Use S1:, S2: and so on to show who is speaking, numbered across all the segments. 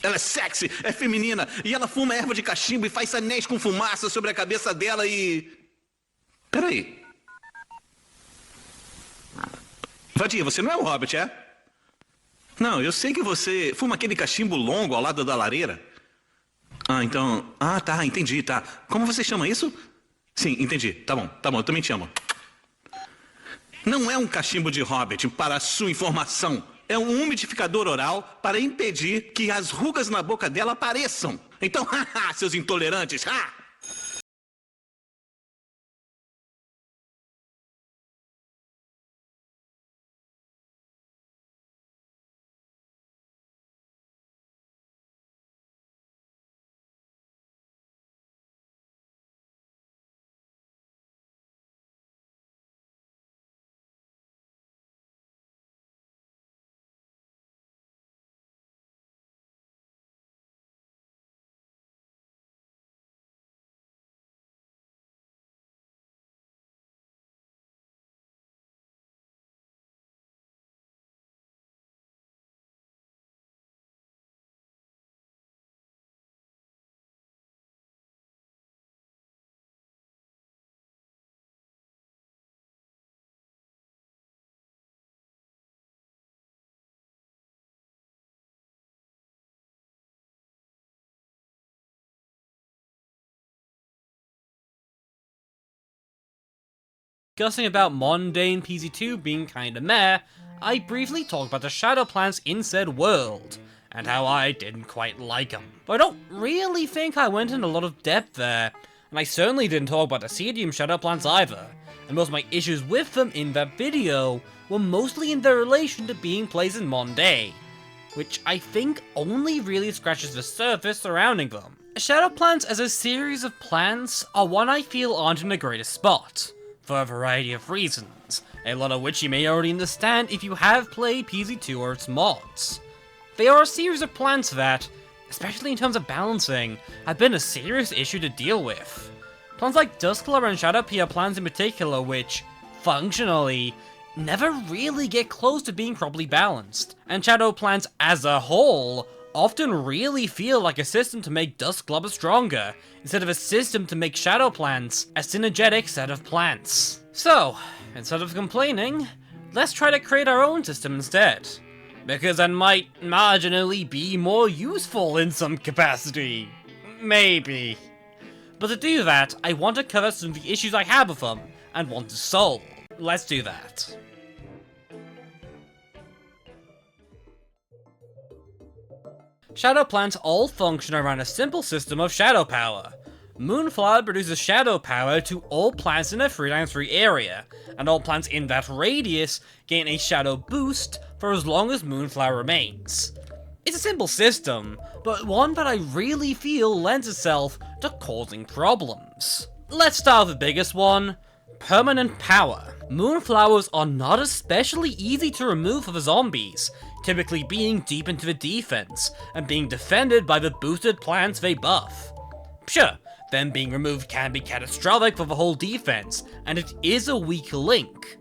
S1: Ela é sexy, é feminina, e ela fuma erva de cachimbo e faz anéis com fumaça sobre a cabeça dela e... Peraí. Vadia, você não é o Hobbit, é? Não, eu sei que você fuma aquele cachimbo longo ao lado da lareira. Ah, então... Ah, tá, entendi, tá. Como você chama isso? Sim, entendi. Tá bom, eu também te amo. Não é um cachimbo de Hobbit, para a sua informação. É um umidificador oral para impedir que as rugas na boca dela apareçam. Então, haha, seus intolerantes, ha!
S2: Discussing about mundane PZ2 being kinda meh, I briefly talked about the shadow plants in said world, and how I didn't quite like them. But I don't really think I went in a lot of depth there, and I certainly didn't talk about the Cedium shadow plants either, and most of my issues with them in that video were mostly in their relation to being placed in Monday, which I think only really scratches the surface surrounding them. Shadow plants as a series of plants are one I feel aren't in the greatest spot, for a variety of reasons, a lot of which you may already understand if you have played PZ2 or its mods. They are a series of plants that, especially in terms of balancing, have been a serious issue to deal with. Plants like Dusklar and Shadowpea plants in particular which, functionally, never really get close to being properly balanced, and shadow plants as a whole often really feel like a system to make Dusklubber stronger, instead of a system to make shadow plants a synergetic set of plants. So, instead of complaining, let's try to create our own system instead, because that might marginally be more useful in some capacity. Maybe. But to do that, I want to cover some of the issues I have with them, and want to solve. Let's do that. Shadow plants all function around a simple system of shadow power. Moonflower produces shadow power to all plants in a 3x3 area, and all plants in that radius gain a shadow boost for as long as Moonflower remains. It's a simple system, but one that I really feel lends itself to causing problems. Let's start with the biggest one: permanent power. Moonflowers are not especially easy to remove for the zombies, typically being deep into the defense, and being defended by the boosted plants they buff. Sure, them being removed can be catastrophic for the whole defense, and it is a weak link.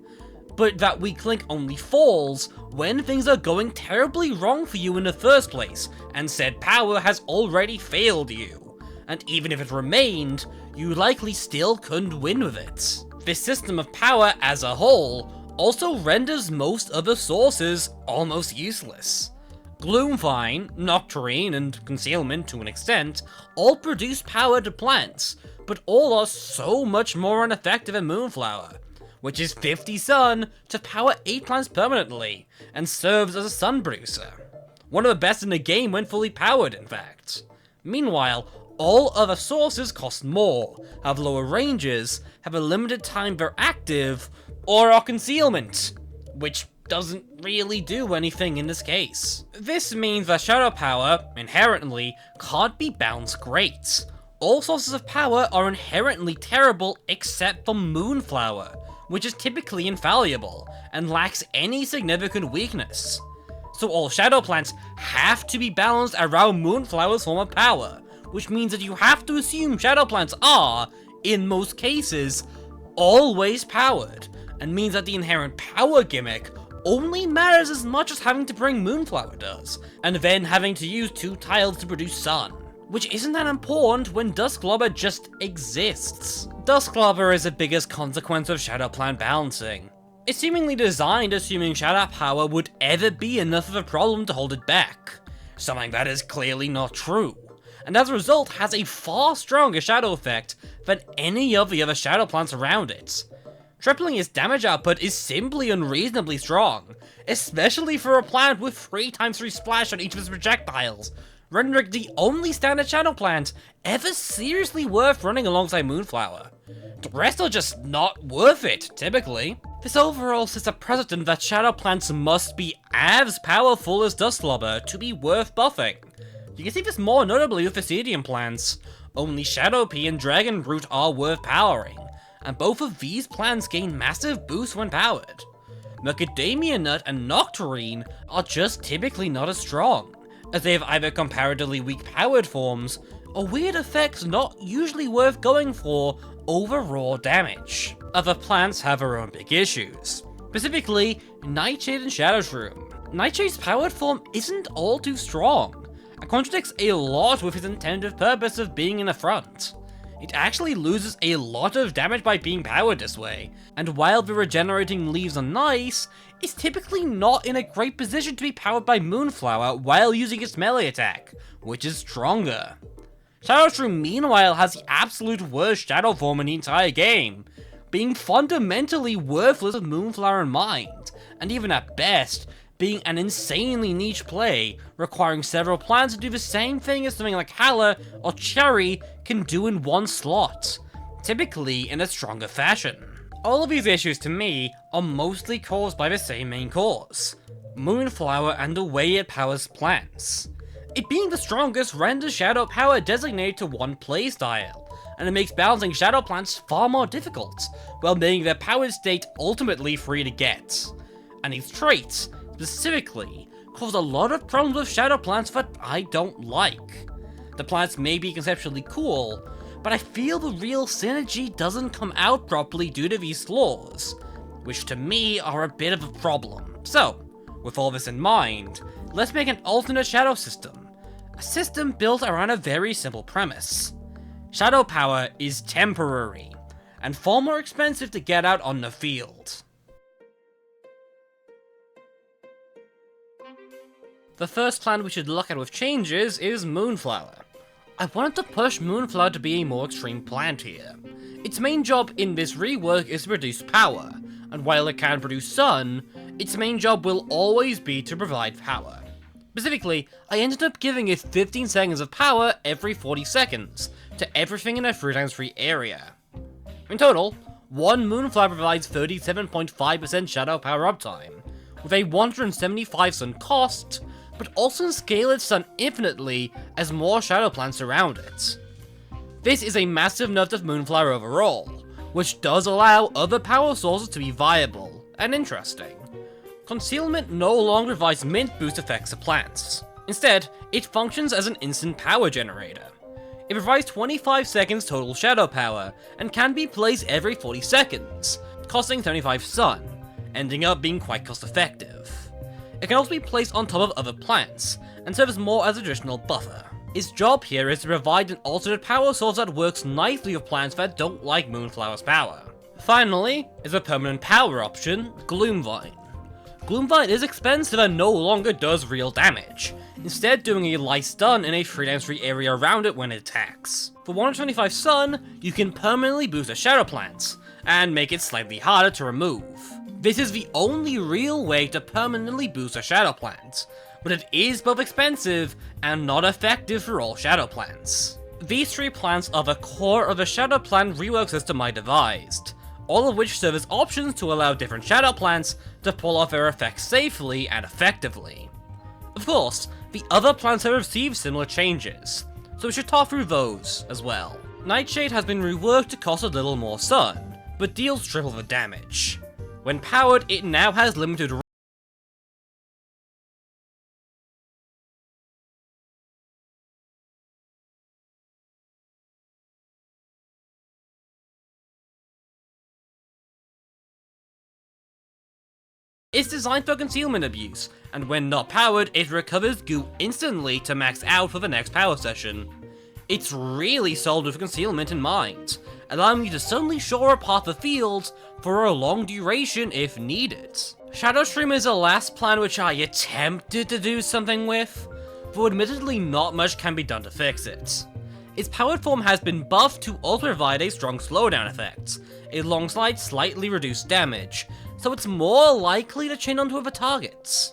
S2: But that weak link only falls when things are going terribly wrong for you in the first place, and said power has already failed you. And even if it remained, you likely still couldn't win with it. This system of power as a whole also renders most other sources almost useless. Gloomvine, Nocturne, and Concealment to an extent all produce power to plants, but all are so much more ineffective than Moonflower, which is 50 sun to power 8 plants permanently, and serves as a sun producer. One of the best in the game when fully powered, in fact. Meanwhile, all other sources cost more, have lower ranges, have a limited time they're active, or are concealment, which doesn't really do anything in this case. This means that shadow power, inherently, can't be balanced great. All sources of power are inherently terrible except for Moonflower, which is typically infallible, and lacks any significant weakness. So all shadow plants have to be balanced around Moonflower's form of power, which means that you have to assume shadow plants are, in most cases, always powered, and means that the inherent power gimmick only matters as much as having to bring Moonflower does, and then having to use 2 tiles to produce Sun, which isn't that important when Dusclober just exists. Dusclober is the biggest consequence of Shadow Plant balancing. It's seemingly designed assuming Shadow Power would ever be enough of a problem to hold it back, something that is clearly not true, and as a result has a far stronger shadow effect than any of the other Shadow Plants around it. Tripling its damage output is simply unreasonably strong, especially for a plant with 3x3 splash on each of its projectiles, rendering the only standard Shadow Plant ever seriously worth running alongside Moonflower. The rest are just not worth it, typically. This overall sets a precedent that Shadow Plants must be as powerful as Dusclober to be worth buffing. You can see this more notably with Viscidian plants. Only Shadow Pea and Dragon Root are worth powering, and both of these plants gain massive boosts when powered. Macadamia Nut and Nocturine are just typically not as strong, as they have either comparatively weak powered forms, or weird effects not usually worth going for over raw damage. Other plants have their own big issues, specifically Nightshade and Shadow Shroom. Nightshade's powered form isn't all too strong, and contradicts a lot with its intended purpose of being in the front. It actually loses a lot of damage by being powered this way, and while the regenerating leaves are nice, it's typically not in a great position to be powered by Moonflower while using its melee attack, which is stronger. Shadow Shroom meanwhile has the absolute worst shadow form in the entire game, being fundamentally worthless with Moonflower in mind, and even at best, being an insanely niche play, requiring several plants to do the same thing as something like Hala or Cherry can do in one slot, typically in a stronger fashion. All of these issues to me are mostly caused by the same main cause, Moonflower and the way it powers plants. It being the strongest renders Shadow Power designated to one playstyle, and it makes balancing Shadow Plants far more difficult, while making their powered state ultimately free to get. And these traits, specifically, cause a lot of problems with Shadow Plants that I don't like. The plants may be conceptually cool, but I feel the real synergy doesn't come out properly due to these flaws, which to me are a bit of a problem. So, with all this in mind, let's make an alternate Shadow system. A system built around a very simple premise. Shadow Power is temporary, and far more expensive to get out on the field. The first plant we should look at with changes is Moonflower. I wanted to push Moonflower to be a more extreme plant here. Its main job in this rework is to produce power, and while it can produce sun, its main job will always be to provide power. Specifically, I ended up giving it 15 seconds of power every 40 seconds, to everything in a 3x3 area. In total, one Moonflower provides 37.5% shadow power uptime, with a 175 sun cost, but also can scale its sun infinitely as more shadow plants surround it. This is a massive nerf of Moonflower overall, which does allow other power sources to be viable and interesting. Concealment no longer provides mint boost effects to plants. Instead, it functions as an instant power generator. It provides 25 seconds total shadow power, and can be placed every 40 seconds, costing 75 sun, ending up being quite cost effective. It can also be placed on top of other plants, and serves more as a traditional buffer. Its job here is to provide an alternate power source that works nicely with plants that don't like Moonflower's power. Finally, is a permanent power option, Gloomvine. Gloomvine is expensive and no longer does real damage, instead doing a light stun in a 3x3 area around it when it attacks. For 125 sun, you can permanently boost a shadow plant, and make it slightly harder to remove. This is the only real way to permanently boost a shadow plant, but it is both expensive and not effective for all shadow plants. These three plants are the core of the shadow plant rework system I devised, all of which serve as options to allow different shadow plants to pull off their effects safely and effectively. Of course, the other plants have received similar changes, so we should talk through those as well. Nightshade has been reworked to cost a little more sun, but deals triple the damage. When powered, it now has limited It's designed for concealment abuse, and when not powered, it recovers goo instantly to max out for the next power session. It's really sold with concealment in mind, allowing you to suddenly shore up half the field for a long duration if needed. Shadow Stream is the last plan which I attempted to do something with, though admittedly not much can be done to fix it. Its powered form has been buffed to also provide a strong slowdown effect, alongside slightly reduced damage, so it's more likely to chain onto other targets.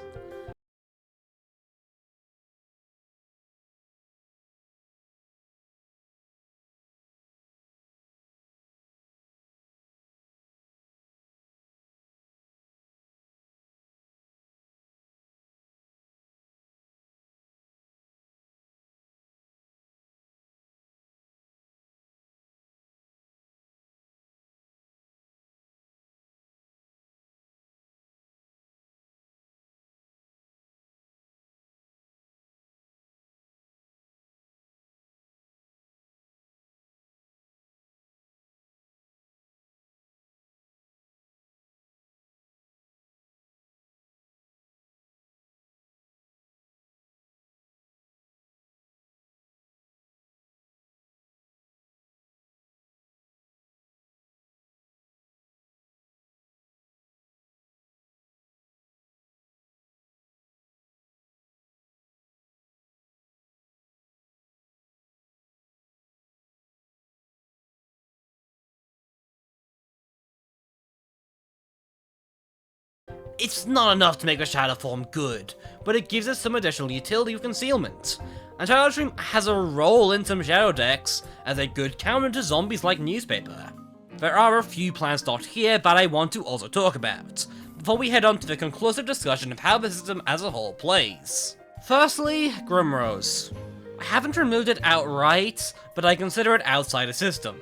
S2: It's not enough to make the Shadow form good, but it gives us some additional utility with concealment. And Shadow Stream has a role in some Shadow decks as a good counter to zombies like Newspaper. There are a few plans dot here that I want to also talk about, before we head on to the conclusive discussion of how the system as a whole plays. Firstly, Grimrose. I haven't removed it outright, but I consider it outside the system,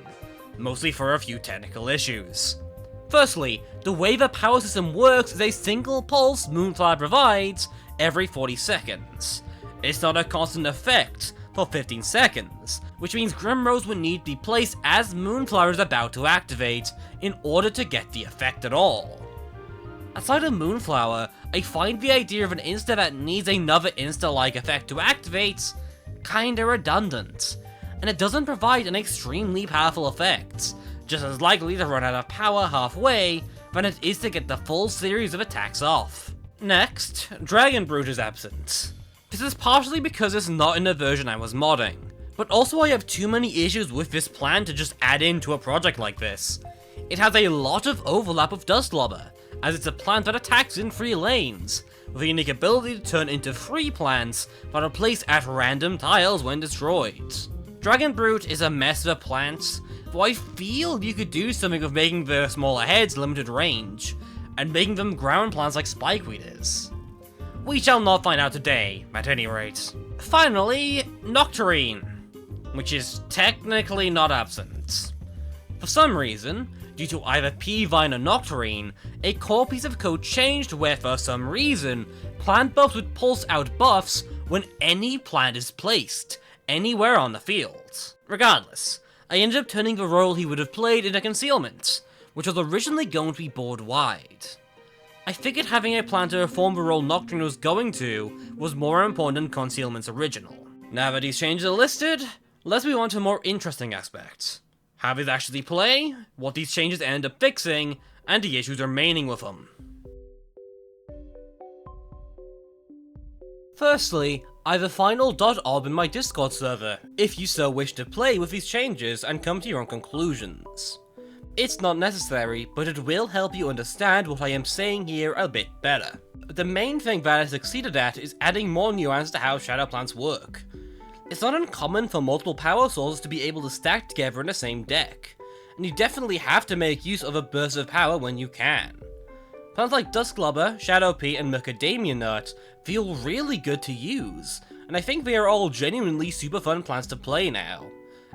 S2: mostly for a few technical issues. Firstly, the way the power system works is a single pulse Moonflower provides every 40 seconds. It's not a constant effect for 15 seconds, which means Grimrose would need to be placed as Moonflower is about to activate in order to get the effect at all. Aside of Moonflower, I find the idea of an insta that needs another insta-like effect to activate kinda redundant, and it doesn't provide an extremely powerful effect, just as likely to run out of power halfway than it is to get the full series of attacks off. Next, Dragon Brute is absent. This is partially because it's not in the version I was modding, but also I have too many issues with this plan to just add into a project like this. It has a lot of overlap with Dustlobber, as it's a plant that attacks in 3 lanes, with a unique ability to turn into free plants that are placed at random tiles when destroyed. Dragon Brute is a mess of a plant, though I feel you could do something with making the smaller heads limited range, and making them ground plants like Spikeweed is. We shall not find out today, at any rate. Finally, Nocturne, which is technically not absent. For some reason, due to either P-Vine or Nocturne, a core piece of code changed where for some reason, plant buffs would pulse out buffs when any plant is placed, anywhere on the field. Regardless, I ended up turning the role he would have played into concealment, which was originally going to be board wide. I figured having a plan to perform the role Nocturne was going to was more important than concealment's original. Now that these changes are listed, let's move on to a more interesting aspect. How these actually play, what these changes end up fixing, and the issues remaining with them. Firstly, I have a final.ob in my Discord server, if you so wish to play with these changes and come to your own conclusions. It's not necessary, but it will help you understand what I am saying here a bit better. The main thing that I succeeded at is adding more nuance to how shadow plants work. It's not uncommon for multiple power sources to be able to stack together in the same deck, and you definitely have to make use of a burst of power when you can. Plants like Dustlobber, Shadowpea, and Macadamia Nut feel really good to use, and I think they are all genuinely super fun plants to play now,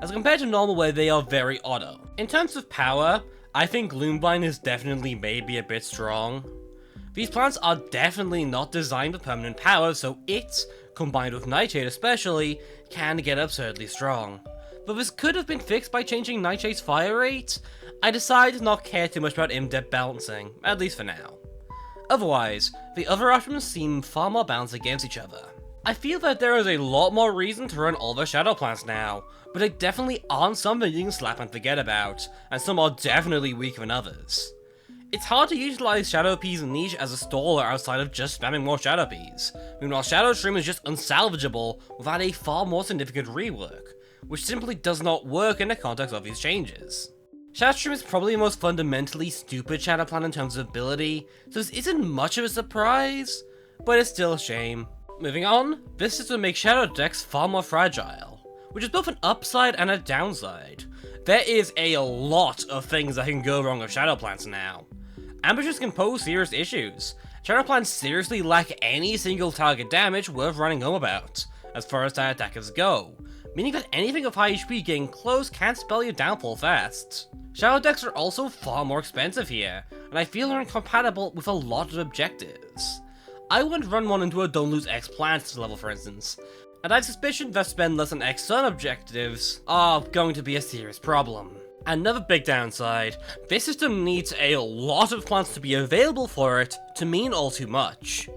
S2: as compared to normal where they are very auto. In terms of power, I think Gloomvine is definitely maybe a bit strong. These plants are definitely not designed for permanent power, so it, combined with Nightshade especially, can get absurdly strong. But this could have been fixed by changing Nightshade's fire rate. I decided to not care too much about in-depth balancing, at least for now. Otherwise, the other options seem far more balanced against each other. I feel that there is a lot more reason to run all the shadow plants now, but they definitely aren't something you can slap and forget about, and some are definitely weaker than others. It's hard to utilize Shadow Pea's niche as a staller outside of just spamming more Shadow Peas, meanwhile Shadow Shroom is just unsalvageable without a far more significant rework, which simply does not work in the context of these changes. Shadow Shroom is probably the most fundamentally stupid Shadow Plant in terms of ability, so this isn't much of a surprise, but it's still a shame. Moving on, this system makes Shadow decks far more fragile, which is both an upside and a downside. There is a lot of things that can go wrong with Shadow Plants now. Ambushes can pose serious issues. Shadow Plants seriously lack any single target damage worth running home about, as far as their attackers go, meaning that anything of high HP getting close can't spell your downfall fast. Shadow decks are also far more expensive here, and I feel they're incompatible with a lot of objectives. I wouldn't run one into a Don't Lose X Plants level, for instance, and I have suspicion that spend less on X Sun objectives are going to be a serious problem. Another big downside, this system needs a lot of plants to be available for it to mean all too much.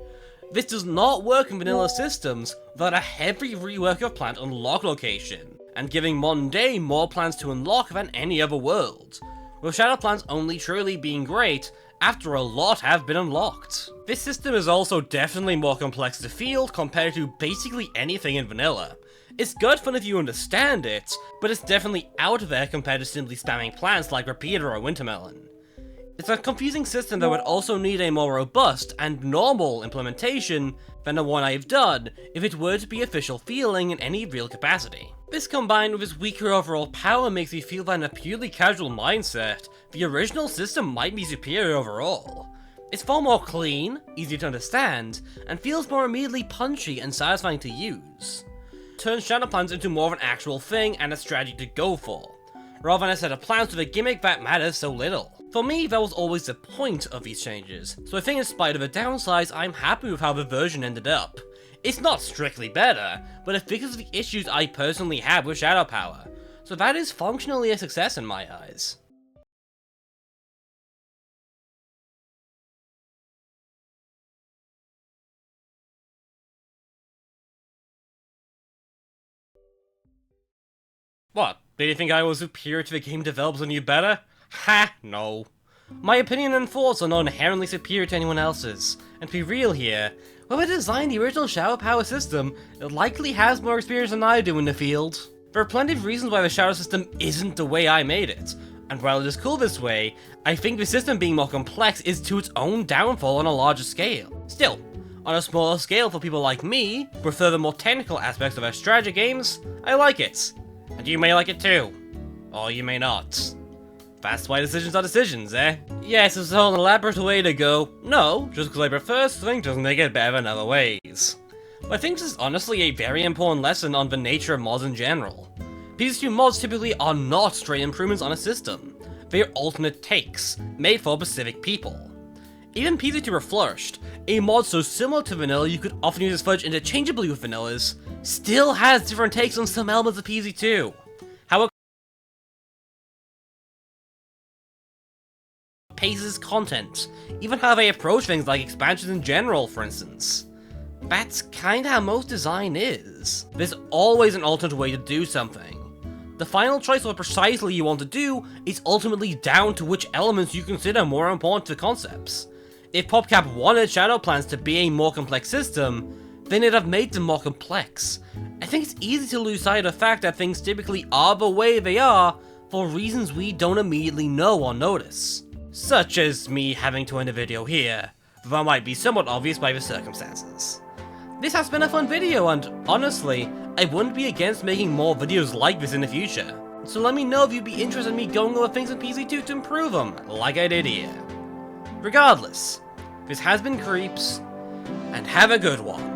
S2: This does not work in vanilla systems without a heavy rework of plant unlock location, and giving Monday more plants to unlock than any other world, with Shadow Plants only truly being great after a lot have been unlocked. This system is also definitely more complex to field compared to basically anything in vanilla. It's good fun if you understand it, but it's definitely out there compared to simply spamming plants like Repeater or Wintermelon. It's a confusing system that would also need a more robust and normal implementation than the one I've done if it were to be official feeling in any real capacity. This combined with its weaker overall power makes me feel that in a purely casual mindset, the original system might be superior overall. It's far more clean, easier to understand, and feels more immediately punchy and satisfying to use. Turns Shadow Plants into more of an actual thing and a strategy to go for, rather than a set of plants with a gimmick that matters so little. For me, that was always the point of these changes, so I think in spite of the downsides, I'm happy with how the version ended up. It's not strictly better, but it fixes the issues I personally have with Shadow Power, so that is functionally a success in my eyes. What, did you think I was superior to the game developers and knew better? Ha, no. My opinion and thoughts are not inherently superior to anyone else's, and to be real here, whoever designed the original Shadow Power system likely has more experience than I do in the field. There are plenty of reasons why the Shadow system isn't the way I made it, and while it is cool this way, I think the system being more complex is to its own downfall on a larger scale. Still, on a smaller scale for people like me, who prefer the more technical aspects of our strategy games, I like it. And you may like it too. Or you may not. That's why decisions are decisions, eh? Yes, it's a whole elaborate way to go, no, just because I prefer something doesn't make it better in other ways. But I think this is honestly a very important lesson on the nature of mods in general. PZ2 mods typically are not straight improvements on a system. They are alternate takes, made for specific people. Even PZ2 Reflourished, a mod so similar to vanilla you could often use its fudge interchangeably with vanillas, still has different takes on some elements of PZ2. How it paces content, even how they approach things like expansions in general, for instance. That's kinda how most design is. There's always an alternate way to do something. The final choice of what precisely you want to do is ultimately down to which elements you consider more important to concepts. If PopCap wanted Shadow Plants to be a more complex system, then it'd have made them more complex. I think it's easy to lose sight of the fact that things typically are the way they are for reasons we don't immediately know or notice. Such as me having to end the video here, that might be somewhat obvious by the circumstances. This has been a fun video, and honestly, I wouldn't be against making more videos like this in the future. So let me know if you'd be interested in me going over things in PZ2 to improve them, like I did here. Regardless, this has been Creeps, and have a good one.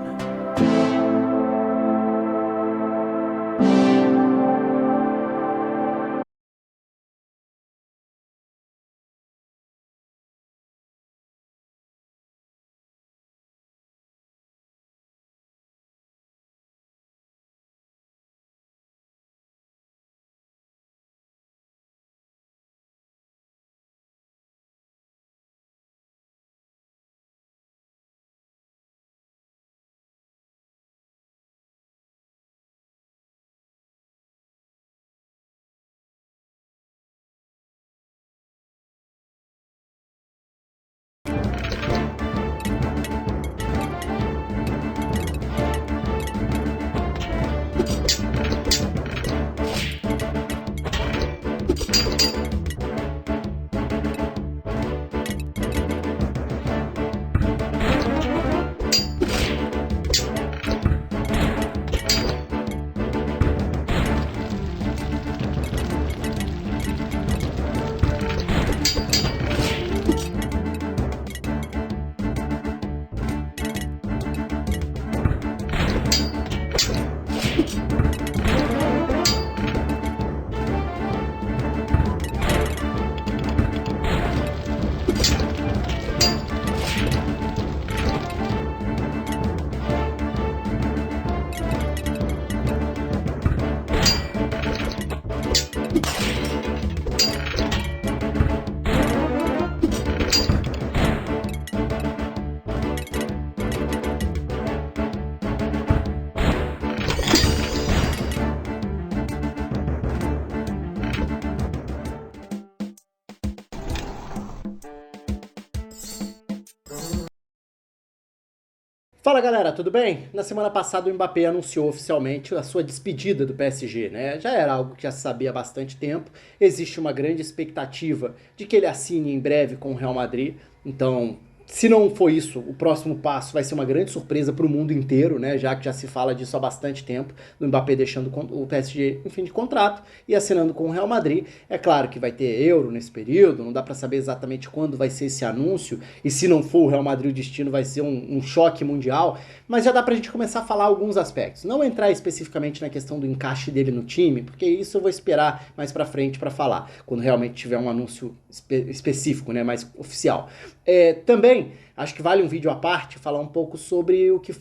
S3: Fala galera, tudo bem? Na semana passada o Mbappé anunciou oficialmente a sua despedida do PSG, né? Já era algo que já se sabia há bastante tempo. Existe uma grande expectativa de que ele assine em breve com o Real Madrid. Então, se não for isso, o próximo passo vai ser uma grande surpresa para o mundo inteiro, né? Já que já se fala disso há bastante tempo, do Mbappé deixando o PSG em fim de contrato e assinando com o Real Madrid. É claro que vai ter Euro nesse período, não dá para saber exatamente quando vai ser esse anúncio, e se não for o Real Madrid o destino vai ser um choque mundial, mas já dá pra gente começar a falar alguns aspectos. Não entrar especificamente na questão do encaixe dele no time, porque isso eu vou esperar mais pra frente pra falar, quando realmente tiver um anúncio específico, né, mais oficial. Também, acho que vale um vídeo à parte falar um pouco sobre o que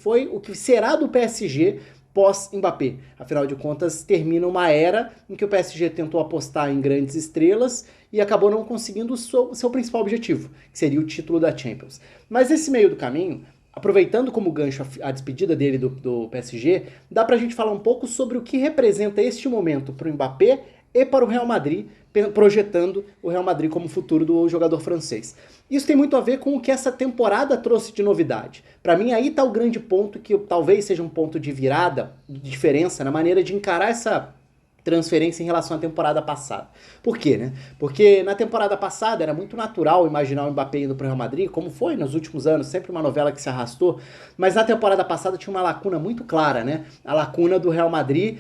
S3: será do PSG pós-Mbappé. Afinal de contas, termina uma era em que o PSG tentou apostar em grandes estrelas e acabou não conseguindo o seu principal objetivo, que seria o título da Champions. Mas nesse meio do caminho, aproveitando como gancho a despedida dele do PSG, dá pra gente falar um pouco sobre o que representa este momento para o Mbappé e para o Real Madrid, projetando o Real Madrid como futuro do jogador francês. Isso tem muito a ver com o que essa temporada trouxe de novidade. Para mim, aí tá o grande ponto, que talvez seja um ponto de virada, de diferença na maneira de encarar essa transferência em relação à temporada passada. Por quê, né? Porque na temporada passada era muito natural imaginar o Mbappé indo para o Real Madrid, como foi nos últimos anos, sempre uma novela que se arrastou, mas na temporada passada tinha uma lacuna muito clara, né? A lacuna do Real Madrid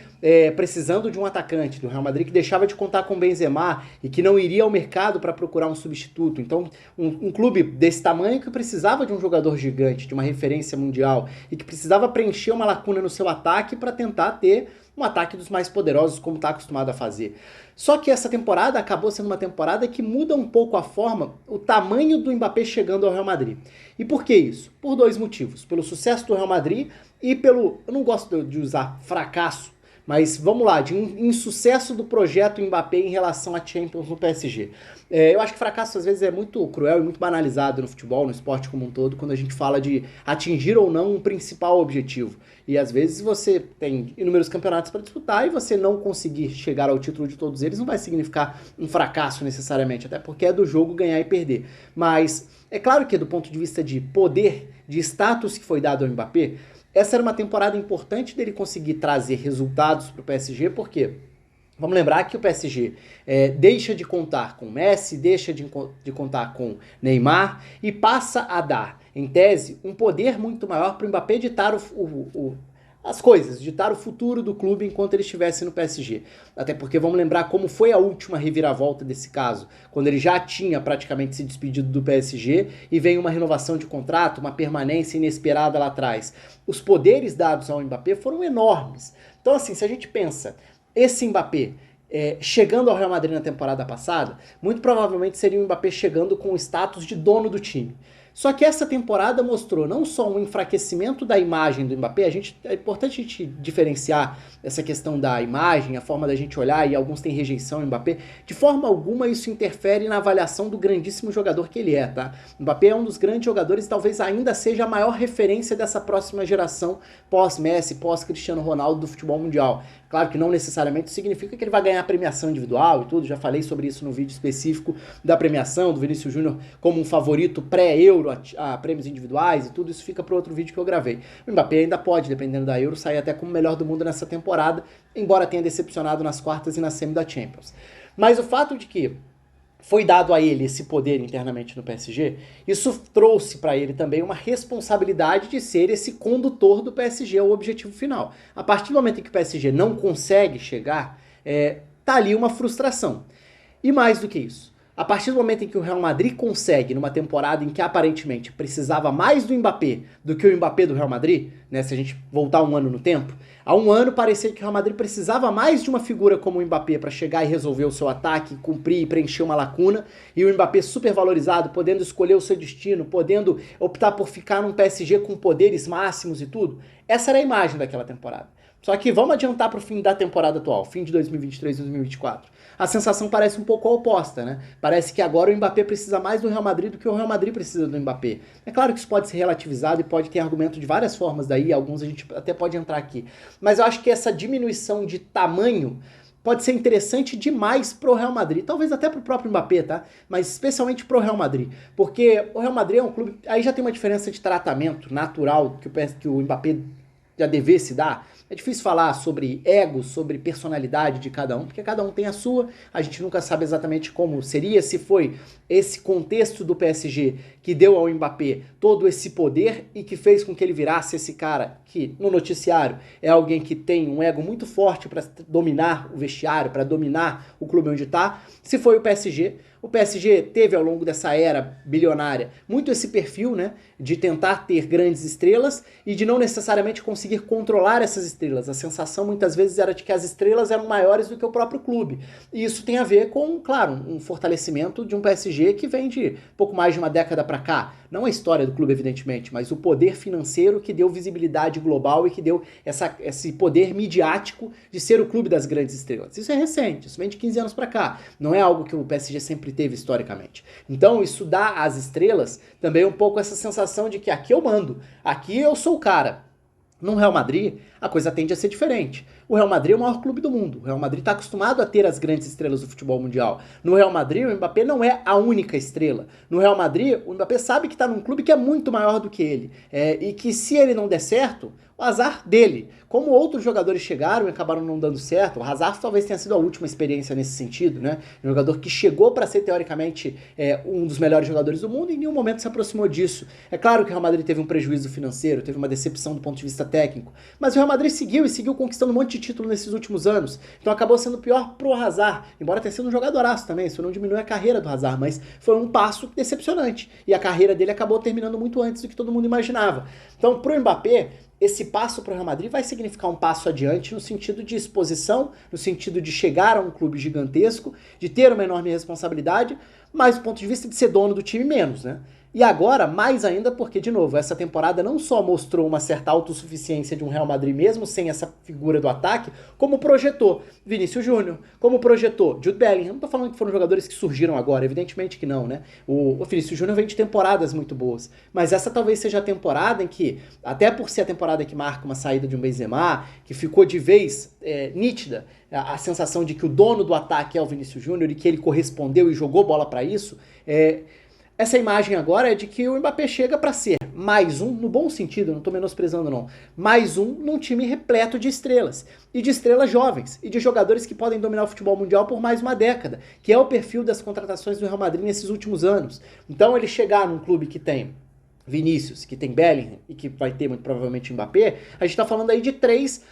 S3: precisando de um atacante, do Real Madrid que deixava de contar com Benzema e que não iria ao mercado para procurar um substituto. Então, um clube desse tamanho que precisava de um jogador gigante, de uma referência mundial, e que precisava preencher uma lacuna no seu ataque para tentar ter um ataque dos mais poderosos, como está acostumado a fazer. Só que essa temporada acabou sendo uma temporada que muda um pouco a forma, o tamanho do Mbappé chegando ao Real Madrid. E por que isso? Por dois motivos. Pelo sucesso do Real Madrid e pelo, eu não gosto de usar fracasso, mas vamos lá, de insucesso do projeto Mbappé em relação à Champions no PSG. Eu acho que fracasso às vezes é muito cruel e muito banalizado no futebol, no esporte como um todo, quando a gente fala de atingir ou não um principal objetivo. E às vezes você tem inúmeros campeonatos para disputar e você não conseguir chegar ao título de todos eles não vai significar um fracasso necessariamente, até porque é do jogo ganhar e perder. Mas é claro que do ponto de vista de poder, de status que foi dado ao Mbappé, essa era uma temporada importante dele conseguir trazer resultados para o PSG, porque vamos lembrar que o PSG deixa de contar com Messi, deixa de contar com Neymar e passa a dar, em tese, um poder muito maior para o Mbappé ditar as coisas, ditar o futuro do clube enquanto ele estivesse no PSG. Até porque vamos lembrar como foi a última reviravolta desse caso, quando ele já tinha praticamente se despedido do PSG e vem uma renovação de contrato, uma permanência inesperada lá atrás. Os poderes dados ao Mbappé foram enormes. Então assim, se a gente pensa, esse Mbappé chegando ao Real Madrid na temporada passada, muito provavelmente seria o Mbappé chegando com o status de dono do time. Só que essa temporada mostrou não só um enfraquecimento da imagem do Mbappé, é importante a gente diferenciar essa questão da imagem, a forma da gente olhar, e alguns têm rejeição ao Mbappé, de forma alguma isso interfere na avaliação do grandíssimo jogador que ele é, tá? O Mbappé é um dos grandes jogadores, talvez ainda seja a maior referência dessa próxima geração pós-Messi, pós-Cristiano Ronaldo do futebol mundial. Claro que não necessariamente significa que ele vai ganhar premiação individual e tudo, já falei sobre isso no vídeo específico da premiação, do Vinícius Júnior como um favorito pré-Euro a prêmios individuais e tudo, isso fica para outro vídeo que eu gravei. O Mbappé ainda pode, dependendo da Euro, sair até como o melhor do mundo nessa temporada, embora tenha decepcionado nas quartas e na semi da Champions. Mas o fato de que foi dado a ele esse poder internamente no PSG, isso trouxe para ele também uma responsabilidade de ser esse condutor do PSG ao objetivo final. A partir do momento em que o PSG não consegue chegar, tá ali uma frustração. E mais do que isso, a partir do momento em que o Real Madrid consegue, numa temporada em que aparentemente precisava mais do Mbappé do que o Mbappé do Real Madrid, né, se a gente voltar um ano no tempo, há um ano parecia que o Real Madrid precisava mais de uma figura como o Mbappé para chegar e resolver o seu ataque, cumprir e preencher uma lacuna, e o Mbappé super valorizado, podendo escolher o seu destino, podendo optar por ficar num PSG com poderes máximos e tudo. Essa era a imagem daquela temporada. Só que vamos adiantar para o fim da temporada atual, fim de 2023 e 2024. A sensação parece um pouco oposta, né? Parece que agora o Mbappé precisa mais do Real Madrid do que o Real Madrid precisa do Mbappé. É claro que isso pode ser relativizado e pode ter argumento de várias formas daí, alguns a gente até pode entrar aqui. Mas eu acho que essa diminuição de tamanho pode ser interessante demais pro Real Madrid, talvez até pro próprio Mbappé, tá? Mas especialmente pro Real Madrid, porque o Real Madrid é um clube, aí já tem uma diferença de tratamento natural que o Mbappé já devesse dar. É difícil falar sobre ego, sobre personalidade de cada um, porque cada um tem a sua, a gente nunca sabe exatamente como seria, se foi esse contexto do PSG que deu ao Mbappé todo esse poder e que fez com que ele virasse esse cara que, no noticiário, é alguém que tem um ego muito forte para dominar o vestiário, para dominar o clube onde está, se foi o PSG. O PSG teve ao longo dessa era bilionária muito esse perfil, né, de tentar ter grandes estrelas e de não necessariamente conseguir controlar essas estrelas. A sensação muitas vezes era de que as estrelas eram maiores do que o próprio clube. E isso tem a ver com, claro, um fortalecimento de um PSG que vem de pouco mais de uma década para cá. Não a história do clube, evidentemente, mas o poder financeiro que deu visibilidade global e que deu esse poder midiático de ser o clube das grandes estrelas. Isso é recente, isso vem de 15 anos para cá. Não é algo que o PSG sempre teve historicamente. Então isso dá às estrelas também um pouco essa sensação de que aqui eu mando, aqui eu sou o cara. No Real Madrid, a coisa tende a ser diferente. O Real Madrid é o maior clube do mundo. O Real Madrid está acostumado a ter as grandes estrelas do futebol mundial. No Real Madrid, o Mbappé não é a única estrela. No Real Madrid, o Mbappé sabe que está num clube que é muito maior do que ele. E que se ele não der certo, o azar dele. Como outros jogadores chegaram e acabaram não dando certo, o Hazard talvez tenha sido a última experiência nesse sentido, né? Um jogador que chegou para ser, teoricamente, um dos melhores jogadores do mundo e em nenhum momento se aproximou disso. É claro que o Real Madrid teve um prejuízo financeiro, teve uma decepção do ponto de vista técnico, mas o Real Madrid seguiu conquistando um monte de título nesses últimos anos. Então acabou sendo pior pro Hazard, embora tenha sido um jogadoraço também, isso não diminui a carreira do Hazard, mas foi um passo decepcionante. E a carreira dele acabou terminando muito antes do que todo mundo imaginava. Então, pro Mbappé, esse passo para o Real Madrid vai significar um passo adiante no sentido de exposição, no sentido de chegar a um clube gigantesco, de ter uma enorme responsabilidade, mas do ponto de vista de ser dono do time menos, né? E agora, mais ainda, porque, de novo, essa temporada não só mostrou uma certa autossuficiência de um Real Madrid mesmo sem essa figura do ataque, como projetou Vinícius Júnior, como projetou Jude Bellingham. Não tô falando que foram jogadores que surgiram agora, evidentemente que não, né? O Vinícius Júnior vem de temporadas muito boas, mas essa talvez seja a temporada em que, até por ser a temporada que marca uma saída de um Benzema, que ficou de vez nítida, a sensação de que o dono do ataque é o Vinícius Júnior e que ele correspondeu e jogou bola para isso, essa imagem agora é de que o Mbappé chega para ser mais um, no bom sentido, não estou menosprezando não, mais um num time repleto de estrelas, e de estrelas jovens, e de jogadores que podem dominar o futebol mundial por mais uma década, que é o perfil das contratações do Real Madrid nesses últimos anos. Então ele chegar num clube que tem Vinícius, que tem Bellingham e que vai ter muito provavelmente Mbappé, a gente está falando aí de três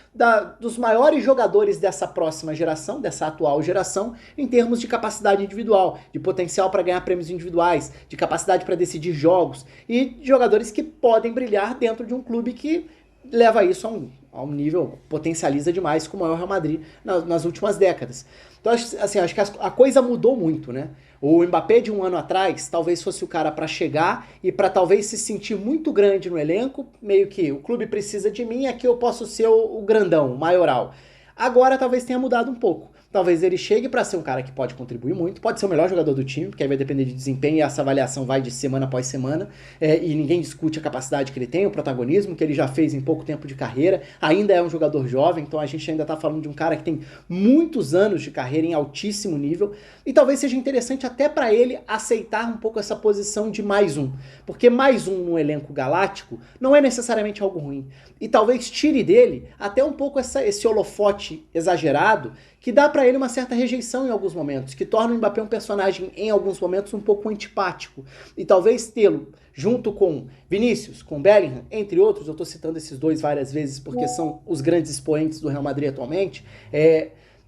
S3: dos maiores jogadores dessa próxima geração, dessa atual geração, em termos de capacidade individual, de potencial para ganhar prêmios individuais, de capacidade para decidir jogos e de jogadores que podem brilhar dentro de um clube que leva isso a um nível, potencializa demais, como é o Real Madrid nas últimas décadas. Então, assim, acho que a coisa mudou muito, né? O Mbappé de um ano atrás talvez fosse o cara para chegar e para talvez se sentir muito grande no elenco, meio que o clube precisa de mim, aqui eu posso ser o grandão, o maioral. Agora talvez tenha mudado um pouco. Talvez ele chegue para ser um cara que pode contribuir muito, pode ser o melhor jogador do time, porque aí vai depender de desempenho e essa avaliação vai de semana após semana, e ninguém discute a capacidade que ele tem, o protagonismo que ele já fez em pouco tempo de carreira, ainda é um jogador jovem, então a gente ainda tá falando de um cara que tem muitos anos de carreira em altíssimo nível, e talvez seja interessante até para ele aceitar um pouco essa posição de mais um, porque mais um no elenco galáctico não é necessariamente algo ruim, e talvez tire dele até um pouco esse holofote exagerado, que dá pra ele uma certa rejeição em alguns momentos, que torna o Mbappé um personagem, em alguns momentos, um pouco antipático. E talvez tê-lo junto com Vinícius, com Bellingham, entre outros, eu tô citando esses dois várias vezes porque são os grandes expoentes do Real Madrid atualmente,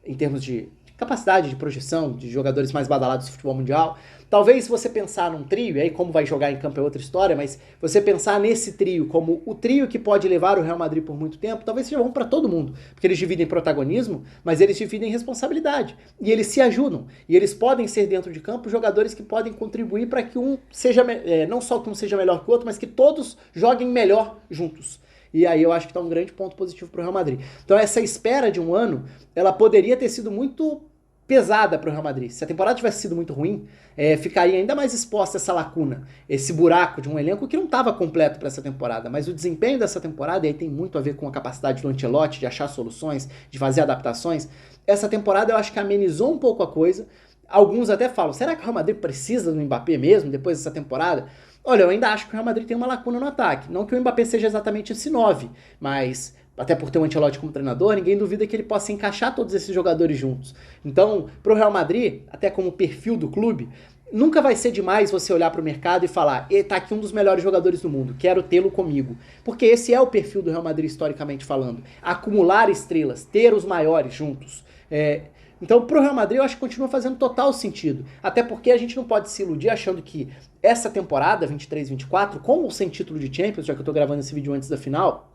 S3: em termos de capacidade de projeção, de jogadores mais badalados do futebol mundial. Talvez se você pensar num trio, e aí como vai jogar em campo é outra história, mas você pensar nesse trio como o trio que pode levar o Real Madrid por muito tempo, talvez seja bom para todo mundo, porque eles dividem protagonismo, mas eles dividem responsabilidade, e eles se ajudam, e eles podem ser dentro de campo jogadores que podem contribuir para que um seja, não só que um seja melhor que o outro, mas que todos joguem melhor juntos. E aí eu acho que tá um grande ponto positivo pro Real Madrid. Então essa espera de um ano, ela poderia ter sido muito pesada para o Real Madrid. Se a temporada tivesse sido muito ruim, ficaria ainda mais exposta essa lacuna, esse buraco de um elenco que não estava completo para essa temporada. Mas o desempenho dessa temporada, e aí tem muito a ver com a capacidade do Ancelotti de achar soluções, de fazer adaptações. Essa temporada eu acho que amenizou um pouco a coisa. Alguns até falam, será que o Real Madrid precisa do Mbappé mesmo depois dessa temporada? Olha, eu ainda acho que o Real Madrid tem uma lacuna no ataque. Não que o Mbappé seja exatamente esse 9, mas até por ter o Ancelotti como treinador, ninguém duvida que ele possa encaixar todos esses jogadores juntos. Então, pro Real Madrid, até como perfil do clube, nunca vai ser demais você olhar pro mercado e falar, tá aqui um dos melhores jogadores do mundo, quero tê-lo comigo. Porque esse é o perfil do Real Madrid historicamente falando. Acumular estrelas, ter os maiores juntos. Então, pro Real Madrid, eu acho que continua fazendo total sentido. Até porque a gente não pode se iludir achando que essa temporada, 23-24, com ou sem título de Champions, já que eu tô gravando esse vídeo antes da final,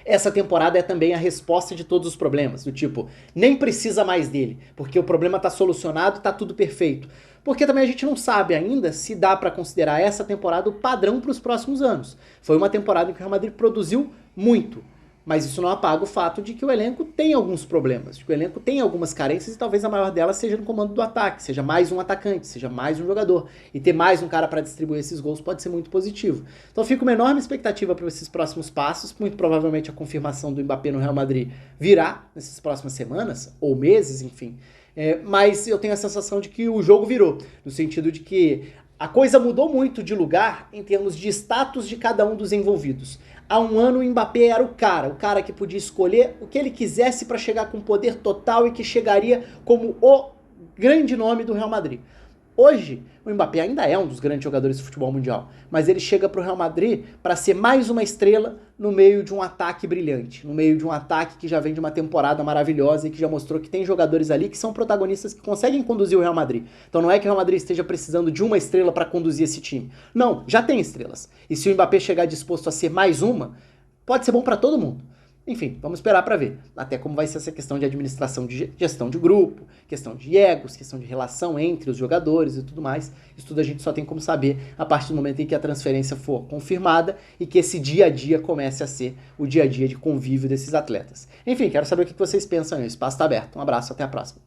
S3: essa temporada é também a resposta de todos os problemas. Do tipo, nem precisa mais dele, porque o problema tá solucionado, tá tudo perfeito. Porque também a gente não sabe ainda se dá para considerar essa temporada o padrão para os próximos anos. Foi uma temporada em que o Real Madrid produziu muito. Mas isso não apaga o fato de que o elenco tem alguns problemas, de que o elenco tem algumas carências e talvez a maior delas seja no comando do ataque, seja mais um atacante, seja mais um jogador. E ter mais um cara para distribuir esses gols pode ser muito positivo. Então fica uma enorme expectativa para esses próximos passos, muito provavelmente a confirmação do Mbappé no Real Madrid virá nessas próximas semanas, ou meses, enfim. Mas eu tenho a sensação de que o jogo virou, no sentido de que a coisa mudou muito de lugar em termos de status de cada um dos envolvidos. Há um ano o Mbappé era o cara que podia escolher o que ele quisesse para chegar com poder total e que chegaria como o grande nome do Real Madrid. Hoje, o Mbappé ainda é um dos grandes jogadores do futebol mundial, mas ele chega para o Real Madrid para ser mais uma estrela no meio de um ataque brilhante, no meio de um ataque que já vem de uma temporada maravilhosa e que já mostrou que tem jogadores ali que são protagonistas que conseguem conduzir o Real Madrid. Então não é que o Real Madrid esteja precisando de uma estrela para conduzir esse time. Não, já tem estrelas. E se o Mbappé chegar disposto a ser mais uma, pode ser bom para todo mundo. Enfim, vamos esperar para ver. Até como vai ser essa questão de administração de gestão de grupo, questão de egos, questão de relação entre os jogadores e tudo mais. Isso tudo a gente só tem como saber a partir do momento em que a transferência for confirmada e que esse dia a dia comece a ser o dia a dia de convívio desses atletas. Enfim, quero saber o que vocês pensam aí. O espaço está aberto. Um abraço, até a próxima.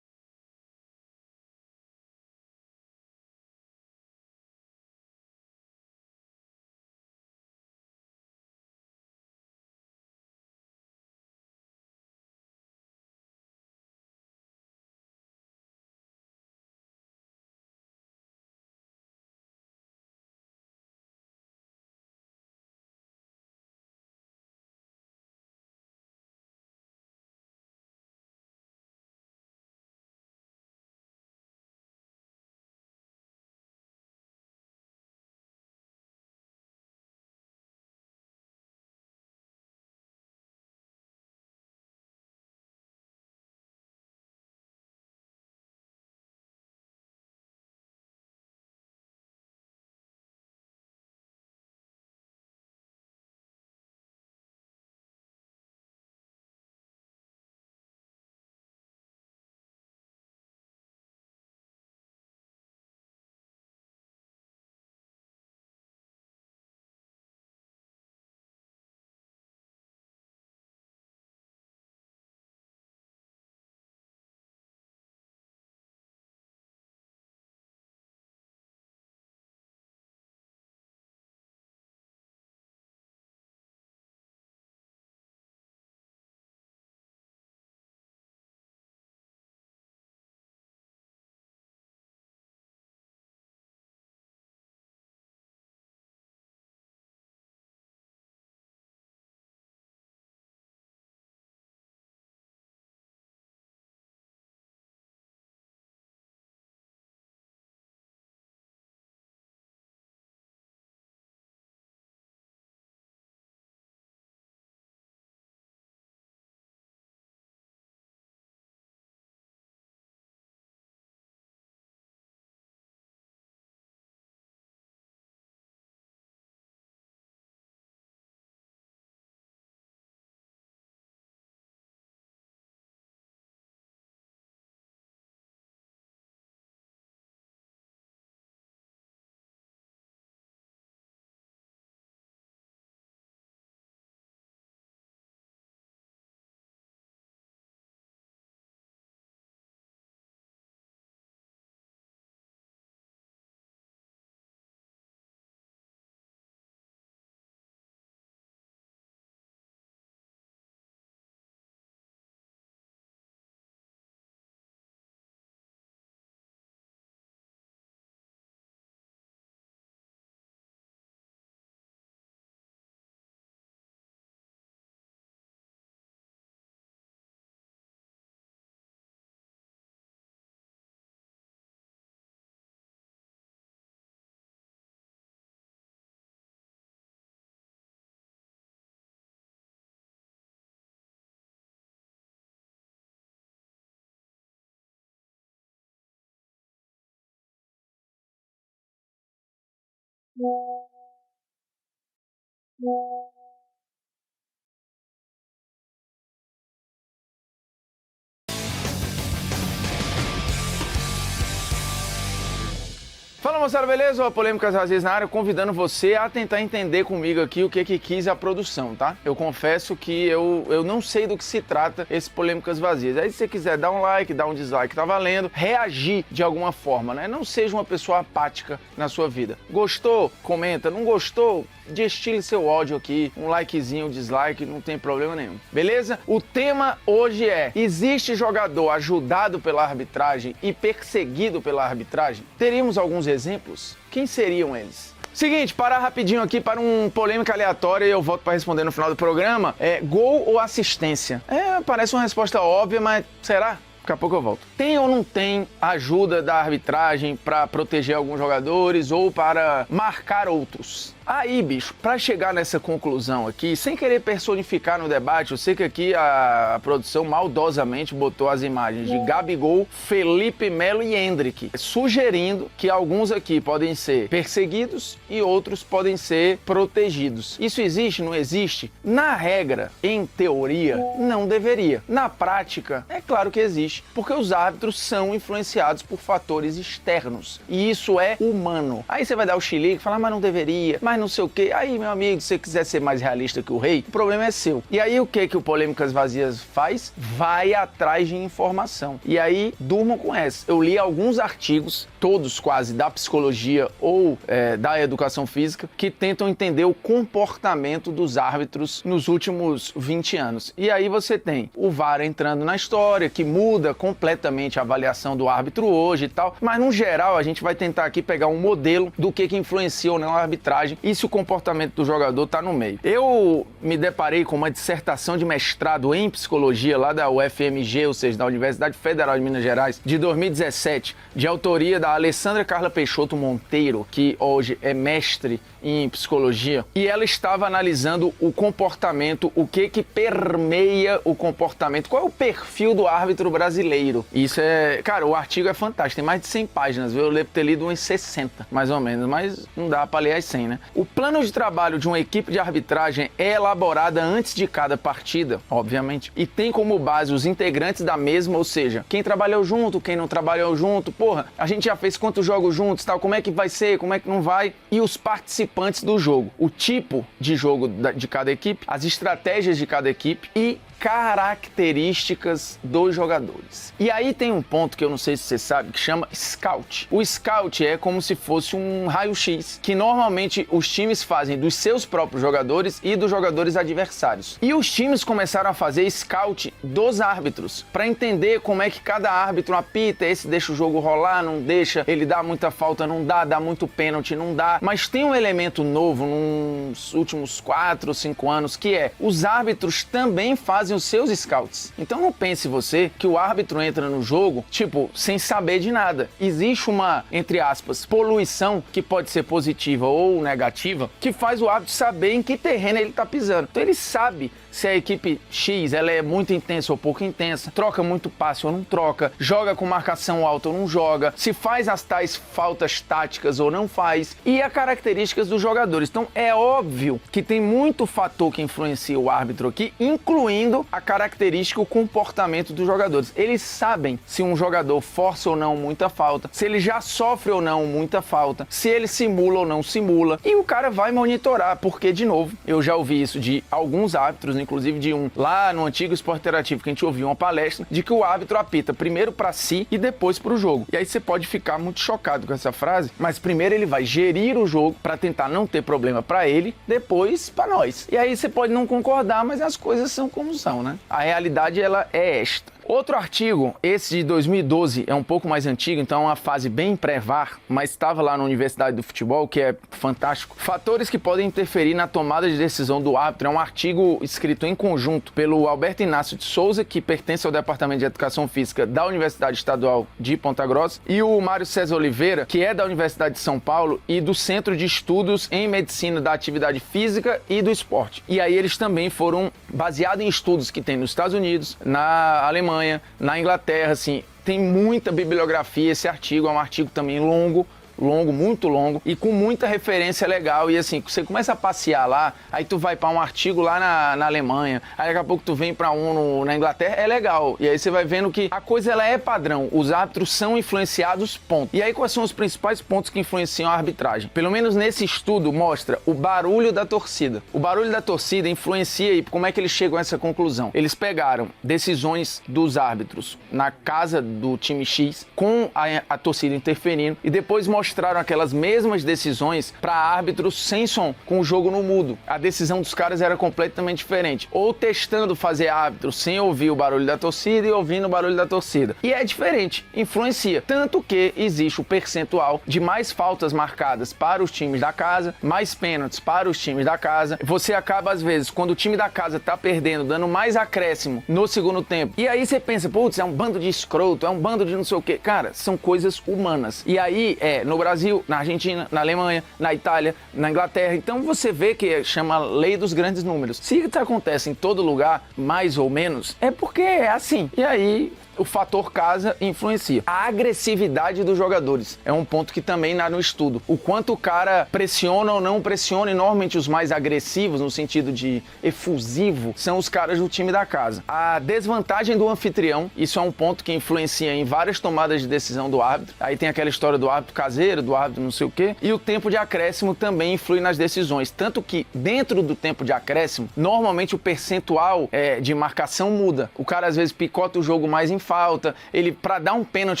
S4: Fala moçada, beleza? Ó, Polêmicas Vazias na área, convidando você a tentar entender comigo aqui o que quis a produção, tá? Eu confesso que eu não sei do que se trata esse Polêmicas Vazias. Aí se você quiser dar um like, dar um dislike, tá valendo. Reagir de alguma forma, né? Não seja uma pessoa apática na sua vida. Gostou? Comenta. Não gostou? Destile seu ódio aqui, um likezinho, um dislike, não tem problema nenhum. Beleza? O tema hoje é: existe jogador ajudado pela arbitragem e perseguido pela arbitragem? Teríamos alguns exemplos? Quem seriam eles? Seguinte, parar rapidinho aqui para um polêmica aleatória e eu volto para responder no final do programa. Gol ou assistência? Parece uma resposta óbvia, mas será? Daqui a pouco eu volto. Tem ou não tem ajuda da arbitragem para proteger alguns jogadores ou para marcar outros? Aí, bicho, pra chegar nessa conclusão aqui, sem querer personificar no debate, eu sei que aqui a produção maldosamente botou as imagens de Gabigol, Felipe Melo e Endrick, sugerindo que alguns aqui podem ser perseguidos e outros podem ser protegidos. Isso existe? Não existe? Na regra, em teoria, não deveria. Na prática, é claro que existe, porque os árbitros são influenciados por fatores externos, e isso é humano. Aí você vai dar o chilique e falar, mas não deveria, mas não sei o que. Aí, meu amigo, se você quiser ser mais realista que o rei, o problema é seu. E aí, o que o Polêmicas Vazias faz? Vai atrás de informação. E aí, durmam com essa. Eu li alguns artigos, todos quase, da psicologia ou da educação física, que tentam entender o comportamento dos árbitros nos últimos 20 anos. E aí você tem o VAR entrando na história, que muda completamente a avaliação do árbitro hoje e tal. Mas, no geral, a gente vai tentar aqui pegar um modelo do que influenciou na arbitragem e se o comportamento do jogador está no meio. Eu me deparei com uma dissertação de mestrado em psicologia lá da UFMG, ou seja, da Universidade Federal de Minas Gerais, de 2017, de autoria da Alessandra Carla Peixoto Monteiro, que hoje é mestre em psicologia, e ela estava analisando o comportamento, o que permeia o comportamento, qual é o perfil do árbitro brasileiro. Isso é... Cara, o artigo é fantástico, tem mais de 100 páginas, eu devo ter lido umas 60, mais ou menos, mas não dá para ler as 100, né? O plano de trabalho de uma equipe de arbitragem é elaborada antes de cada partida, obviamente, e tem como base os integrantes da mesma, ou seja, quem trabalhou junto, quem não trabalhou junto, porra, a gente já fez quantos jogos juntos, tal, como é que vai ser, como é que não vai, e os participantes do jogo, o tipo de jogo de cada equipe, as estratégias de cada equipe e características dos jogadores. E aí tem um ponto que eu não sei se você sabe, que chama scout. O scout é como se fosse um raio-x, que normalmente os times fazem dos seus próprios jogadores e dos jogadores adversários. E os times começaram a fazer scout dos árbitros, para entender como é que cada árbitro apita, esse deixa o jogo rolar, não deixa, ele dá muita falta, não dá muito pênalti, não dá. Mas tem um elemento novo nos últimos 4 ou 5 anos, que é, os árbitros também fazem os seus scouts. Então não pense você que o árbitro entra no jogo, tipo, sem saber de nada. Existe uma, entre aspas, poluição, que pode ser positiva ou negativa, que faz o árbitro saber em que terreno ele tá pisando. Então ele sabe se a equipe X ela é muito intensa ou pouco intensa, troca muito passe ou não troca, joga com marcação alta ou não joga, se faz as tais faltas táticas ou não faz, e as características dos jogadores. Então é óbvio que tem muito fator que influencia o árbitro aqui, incluindo a característica, o comportamento dos jogadores. Eles sabem se um jogador força ou não muita falta, se ele já sofre ou não muita falta, se ele simula ou não simula, e o cara vai monitorar, porque, de novo, eu já ouvi isso de alguns árbitros, inclusive de um lá no antigo Esporte Interativo, que a gente ouviu uma palestra, de que o árbitro apita primeiro para si e depois para o jogo. E aí você pode ficar muito chocado com essa frase, mas primeiro ele vai gerir o jogo para tentar não ter problema para ele, depois para nós. E aí você pode não concordar, mas as coisas são como são, né? A realidade, ela é esta. Outro artigo, esse de 2012, é um pouco mais antigo, então é uma fase bem pré-VAR, mas estava lá na Universidade do Futebol, que é fantástico. Fatores que podem interferir na tomada de decisão do árbitro. É um artigo escrito em conjunto pelo Alberto Inácio de Souza, que pertence ao Departamento de Educação Física da Universidade Estadual de Ponta Grossa, e o Mário César Oliveira, que é da Universidade de São Paulo e do Centro de Estudos em Medicina da Atividade Física e do Esporte. E aí eles também foram baseados em estudos que tem nos Estados Unidos, na Alemanha, na Inglaterra, assim, tem muita bibliografia. Esse artigo é um artigo também longo, longo, muito longo e com muita referência legal. E assim, você começa a passear lá, aí tu vai para um artigo lá na Alemanha, aí daqui a pouco tu vem para um na Inglaterra, é legal. E aí você vai vendo que a coisa ela é padrão, os árbitros são influenciados, ponto. E aí quais são os principais pontos que influenciam a arbitragem? Pelo menos nesse estudo mostra o barulho da torcida. O barulho da torcida influencia e como é que eles chegam a essa conclusão? Eles pegaram decisões dos árbitros na casa do time X com a torcida interferindo e depois mostraram aquelas mesmas decisões para árbitros sem som, com o jogo no mudo. A decisão dos caras era completamente diferente. Ou testando fazer árbitro sem ouvir o barulho da torcida e ouvindo o barulho da torcida. E é diferente, influencia. Tanto que existe o percentual de mais faltas marcadas para os times da casa, mais pênaltis para os times da casa. Você acaba, às vezes, quando o time da casa tá perdendo, dando mais acréscimo no segundo tempo. E aí você pensa, putz, é um bando de escroto, é um bando de não sei o quê. Cara, são coisas humanas. E aí no Brasil, na Argentina, na Alemanha, na Itália, na Inglaterra. Então você vê que chama lei dos grandes números. Se isso acontece em todo lugar, mais ou menos, é porque é assim. E aí o fator casa influencia. A agressividade dos jogadores é um ponto que também dá no estudo. O quanto o cara pressiona ou não pressiona, e normalmente os mais agressivos, no sentido de efusivo, são os caras do time da casa. A desvantagem do anfitrião, isso é um ponto que influencia em várias tomadas de decisão do árbitro. Aí tem aquela história do árbitro caseiro, do árbitro não sei o quê. E o tempo de acréscimo também influi nas decisões. Tanto que dentro do tempo de acréscimo, normalmente o percentual de marcação muda. O cara às vezes picota o jogo mais em falta, ele para dar um pênalti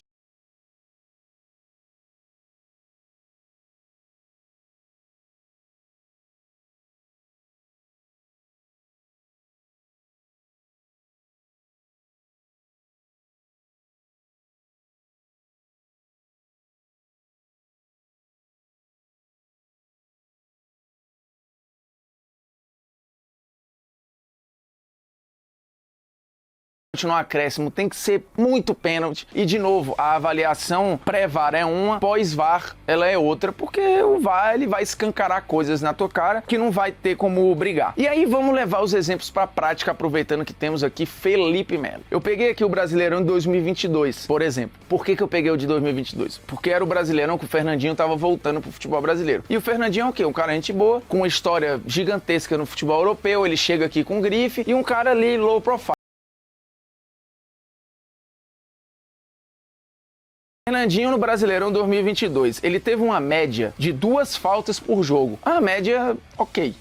S4: no acréscimo tem que ser muito pênalti. E de novo, a avaliação pré-VAR é uma, pós-VAR ela é outra, porque o VAR ele vai escancarar coisas na tua cara que não vai ter como brigar. E aí vamos levar os exemplos para a prática, aproveitando que temos aqui Felipe Melo. Eu peguei aqui o Brasileirão de 2022, por exemplo. Por que eu peguei o de 2022? Porque era o Brasileirão que o Fernandinho tava voltando pro futebol brasileiro. E o Fernandinho é o quê? Um cara gente boa, com uma história gigantesca no futebol europeu, ele chega aqui com grife e um cara ali low profile. Fernandinho no Brasileirão 2022, ele teve uma média de 2 faltas por jogo. A média, ok.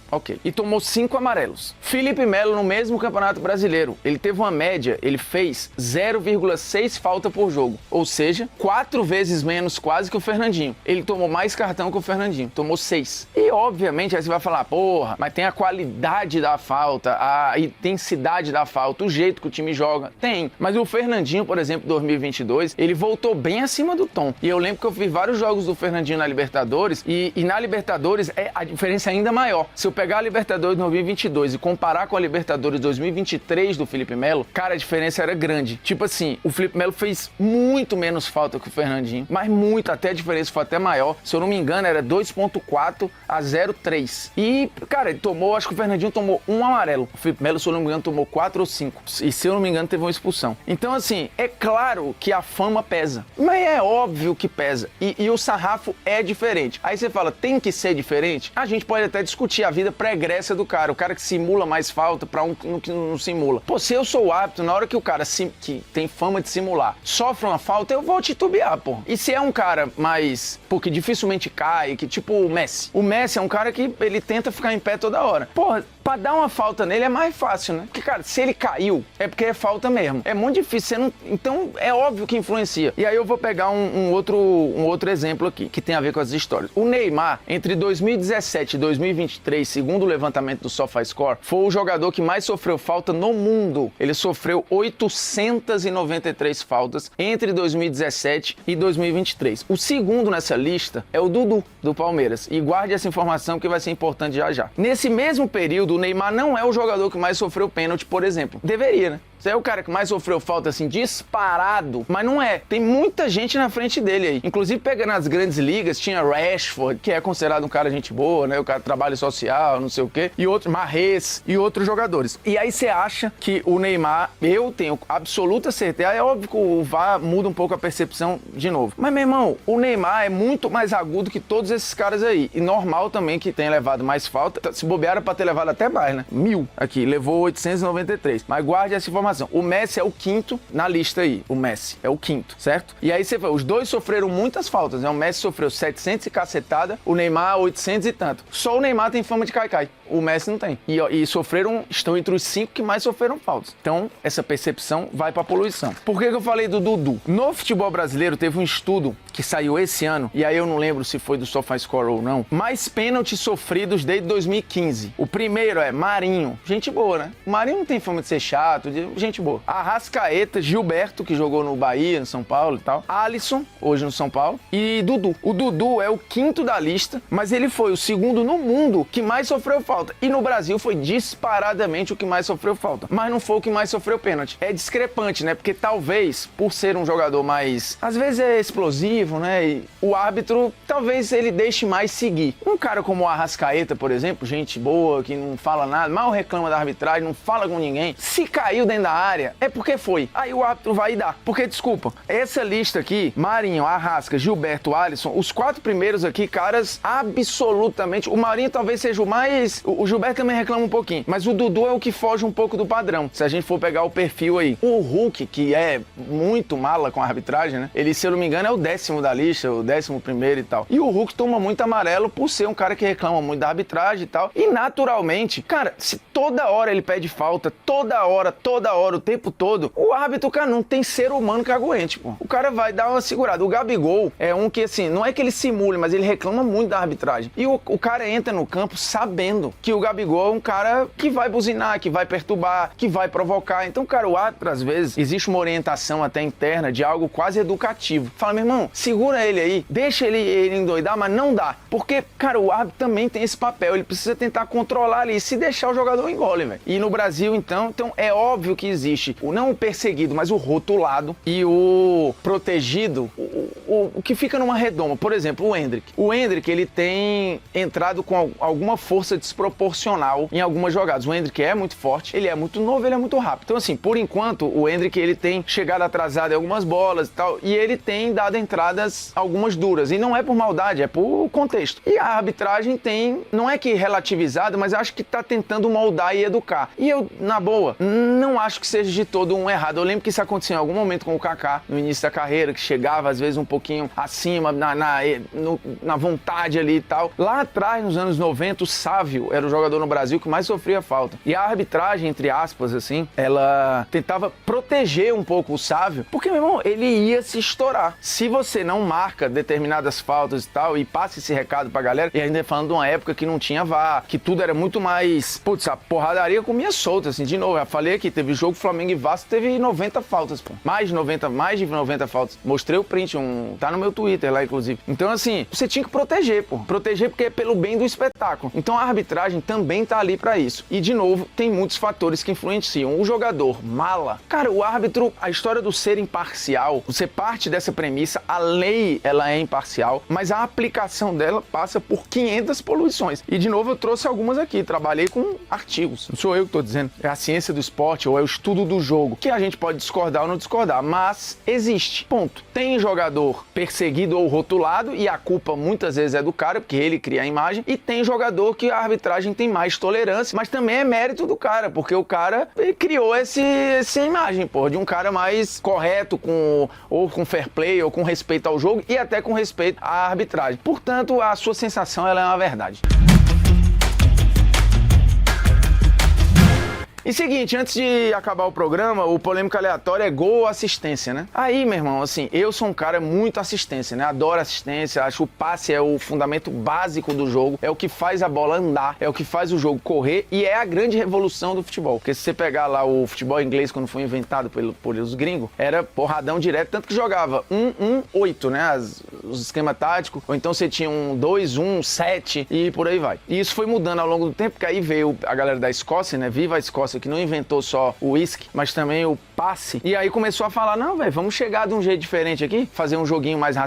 S4: E tomou 5 amarelos. Felipe Melo no mesmo Campeonato Brasileiro, ele teve uma média, ele fez 0,6 falta por jogo. Ou seja, 4 vezes menos quase que o Fernandinho. Ele tomou mais cartão que o Fernandinho, tomou 6. E obviamente aí você vai falar, porra, mas tem a qualidade da falta, a intensidade da falta, o jeito que o time joga. Tem. Mas o Fernandinho, por exemplo, 2022, ele voltou bem acima do tom. E eu lembro que eu vi vários jogos do Fernandinho na Libertadores e na Libertadores a diferença é ainda maior. Se eu pegar a Libertadores 2022 e comparar com a Libertadores 2023 do Felipe Melo, cara, a diferença era grande. Tipo assim, o Felipe Melo fez muito menos falta que o Fernandinho, mas muito, até a diferença foi até maior. Se eu não me engano, era 2,4 a 0,3. E, cara, ele tomou, acho que o Fernandinho tomou 1 amarelo. O Felipe Melo, se eu não me engano, tomou 4 ou 5. E se eu não me engano, teve uma expulsão. Então, assim, é claro que a fama pesa. Mas é óbvio que pesa. E o sarrafo é diferente. Aí você fala, tem que ser diferente? A gente pode até discutir a vida pregressa do cara. O cara que simula mais falta pra um que não simula. Pô, se eu sou o árbitro, na hora que o cara que tem fama de simular sofre uma falta, eu vou titubear, pô. E se é um cara mais... porque dificilmente cai, que tipo o Messi. O Messi é um cara que ele tenta ficar em pé toda hora. Porra, pra dar uma falta nele é mais fácil, né? Porque, cara, se ele caiu, é porque é falta mesmo. É muito difícil, você não... Então, é óbvio que influencia. E aí eu vou pegar um outro exemplo aqui, que tem a ver com as histórias. O Neymar, entre 2017 e 2023, segundo o levantamento do SofaScore, foi o jogador que mais sofreu falta no mundo. Ele sofreu 893 faltas entre 2017 e 2023. O segundo nessa lista é o Dudu, do Palmeiras. E guarde essa informação que vai ser importante já já. Nesse mesmo período, o Neymar não é o jogador que mais sofreu pênalti, por exemplo. Deveria, né? Você é o cara que mais sofreu falta, assim, disparado. Mas não é. Tem muita gente gente na frente dele aí. Inclusive, pegando as grandes ligas, tinha Rashford, que é considerado um cara gente boa, né? O cara trabalho social, não sei o quê. E outros, Mahrez e outros jogadores. E aí você acha que o Neymar, eu tenho absoluta certeza, é óbvio que o VAR muda um pouco a percepção de novo. Mas, meu irmão, o Neymar é muito mais agudo que todos esses caras aí. E normal também que tenha levado mais falta. Se bobear era pra ter levado até mais, né? 1000 aqui, levou 893. Mas guarde essa informação. O Messi é o quinto na lista aí. O Messi é o quinto, certo? E aí você vê, os dois sofreram muitas faltas, né? O Messi sofreu 700 e cacetada, o Neymar 800 e tanto. Só o Neymar tem fama de caicai. O Messi não tem. E estão entre os 5 que mais sofreram faltas. Então, essa percepção vai pra poluição. Por que eu falei do Dudu? No futebol brasileiro, teve um estudo que saiu esse ano, e aí eu não lembro se foi do SofaScore ou não, mais pênaltis sofridos desde 2015. O primeiro é Marinho. Gente boa, né? O Marinho não tem fama de ser chato, gente boa. Arrascaeta, Gilberto, que jogou no Bahia, no São Paulo e tal. Alisson, hoje no São Paulo. E Dudu. O Dudu é o quinto da lista, mas ele foi o segundo no mundo que mais sofreu falta. E no Brasil foi disparadamente o que mais sofreu falta. Mas não foi o que mais sofreu pênalti. É discrepante, né? Porque talvez, por ser um jogador mais... Às vezes é explosivo, né? E o árbitro, talvez ele deixe mais seguir. Um cara como o Arrascaeta, por exemplo, gente boa, que não fala nada, mal reclama da arbitragem, não fala com ninguém. Se caiu dentro da área, é porque foi. Aí o árbitro vai dar. Porque, desculpa, essa lista aqui, Marinho, Arrasca, Gilberto, Alisson, os 4 primeiros aqui, caras, absolutamente... O Marinho talvez seja o mais... O Gilberto também reclama um pouquinho, mas o Dudu é o que foge um pouco do padrão, se a gente for pegar o perfil aí. O Hulk, que é muito mala com a arbitragem, né? Ele, se eu não me engano, é o 10º da lista, o 11º e tal. E o Hulk toma muito amarelo por ser um cara que reclama muito da arbitragem e tal. E naturalmente, cara, se toda hora ele pede falta, toda hora, o tempo todo, o árbitro, cara, não tem ser humano que aguente, pô. O cara vai dar uma segurada. O Gabigol é um que, assim, não é que ele simule, mas ele reclama muito da arbitragem. E o cara entra no campo sabendo que o Gabigol é um cara que vai buzinar, que vai perturbar, que vai provocar. Então, cara, o árbitro, às vezes, existe uma orientação até interna de algo quase educativo. Fala, meu irmão, segura ele aí, deixa ele endoidar, mas não dá. Porque, cara, o árbitro também tem esse papel, ele precisa tentar controlar ali, se deixar o jogador engole, velho. E no Brasil, então é óbvio que existe não o perseguido, mas o rotulado e o protegido, o que fica numa redoma. Por exemplo, o Endrick. O Endrick, ele tem entrado com alguma força desproporcional em algumas jogadas. O Endrick é muito forte, ele é muito novo, ele é muito rápido. Então, assim, por enquanto, o Endrick, ele tem chegado atrasado em algumas bolas e tal, e ele tem dado entradas algumas duras. E não é por maldade, é por contexto. E a arbitragem tem, não é que relativizado, mas eu acho que tá tentando moldar e educar. E eu, na boa, não acho que seja de todo um errado. Eu lembro que isso aconteceu em algum momento com o Kaká, no início da carreira, que chegava, às vezes, um pouquinho acima, na vontade ali e tal. Lá atrás, nos anos 90, o Sávio era o jogador no Brasil que mais sofria falta. E a arbitragem, entre aspas, assim, ela tentava proteger um pouco o Sávio, porque, meu irmão, ele ia se estourar. Se você não marca determinadas faltas e tal, e passa esse recado pra galera, e ainda falando de uma época que não tinha VAR, que tudo era muito mais... Putz, a porradaria comia solta, assim, de novo. Eu falei aqui, teve jogo Flamengo e Vasco, teve 90 faltas, pô. Mais de 90 faltas. Mostrei o print, tá no meu Twitter lá, inclusive. Então, assim, você tinha que proteger, pô. Proteger porque é pelo bem do espetáculo. Então, a arbitragem também tá ali pra isso. E, de novo, tem muitos fatores que influenciam. O jogador mala. Cara, o árbitro, a história do ser imparcial, você parte dessa premissa, a lei, ela é imparcial, mas a aplicação dela passa por 500 poluições. E, de novo, eu trouxe algumas aqui. Trabalhei com artigos. Não sou eu que tô dizendo. É a ciência do esporte ou é o estudo do jogo. Que a gente pode discordar ou não discordar, mas existe. Ponto. Tem jogador perseguido ou rotulado e a culpa muitas vezes é do cara, porque ele cria a imagem, e tem jogador que a arbitragem tem mais tolerância, mas também é mérito do cara, porque o cara criou essa imagem, pô, de um cara mais correto, ou com fair play, ou com respeito ao jogo e até com respeito à arbitragem. Portanto, a sua sensação, ela é uma verdade. E seguinte, antes de acabar o programa, o polêmica aleatória é gol ou assistência, né? Aí, meu irmão, assim, eu sou um cara muito assistência, né? Adoro assistência, acho que o passe é o fundamento básico do jogo, é o que faz a bola andar, é o que faz o jogo correr e é a grande revolução do futebol. Porque se você pegar lá o futebol inglês, quando foi inventado por os gringos, era porradão direto, tanto que jogava 1-1-8, né? os esquema tático, ou então você tinha um 2-1-7 e por aí vai. E isso foi mudando ao longo do tempo, porque aí veio a galera da Escócia, né? Viva a Escócia, que não inventou só o whisky, mas também o passe. E aí começou a falar, não, velho, vamos chegar de um jeito diferente aqui, fazer um joguinho mais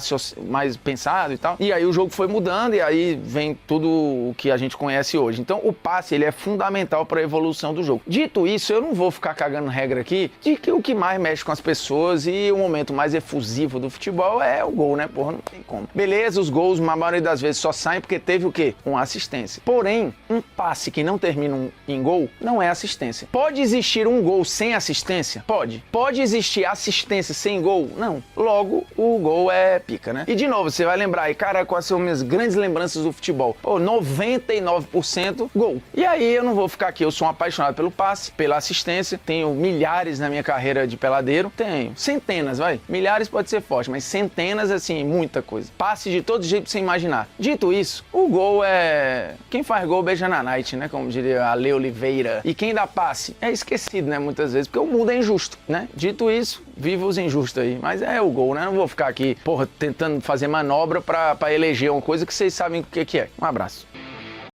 S4: pensado e tal. E aí o jogo foi mudando e aí vem tudo o que a gente conhece hoje. Então o passe, ele é fundamental para a evolução do jogo. Dito isso, eu não vou ficar cagando regra aqui de que o que mais mexe com as pessoas e o momento mais efusivo do futebol é o gol, né? Porra, não tem como. Beleza, os gols, na maioria das vezes, só saem porque teve o quê? Uma assistência. Porém, um passe que não termina em gol não é assistência. Pode existir um gol sem assistência? Pode. Pode existir assistência sem gol? Não. Logo, o gol é pica, né? E de novo, você vai lembrar aí, cara, quais são minhas grandes lembranças do futebol? Pô, 99% gol. E aí eu não vou ficar aqui, eu sou um apaixonado pelo passe, pela assistência, tenho milhares na minha carreira de peladeiro, tenho centenas, vai. Milhares pode ser forte, mas centenas, assim, muita coisa. Passe de todo jeito pra você imaginar. Dito isso, o gol é... Quem faz gol beija na night, né? Como diria a Ale Oliveira. E quem dá passe é esquecido, né? Muitas vezes, porque o mundo é injusto, né? Dito isso, viva os injustos aí. Mas é o gol, né? Não vou ficar aqui, porra, tentando fazer manobra pra eleger uma coisa que vocês sabem o que é. Um abraço.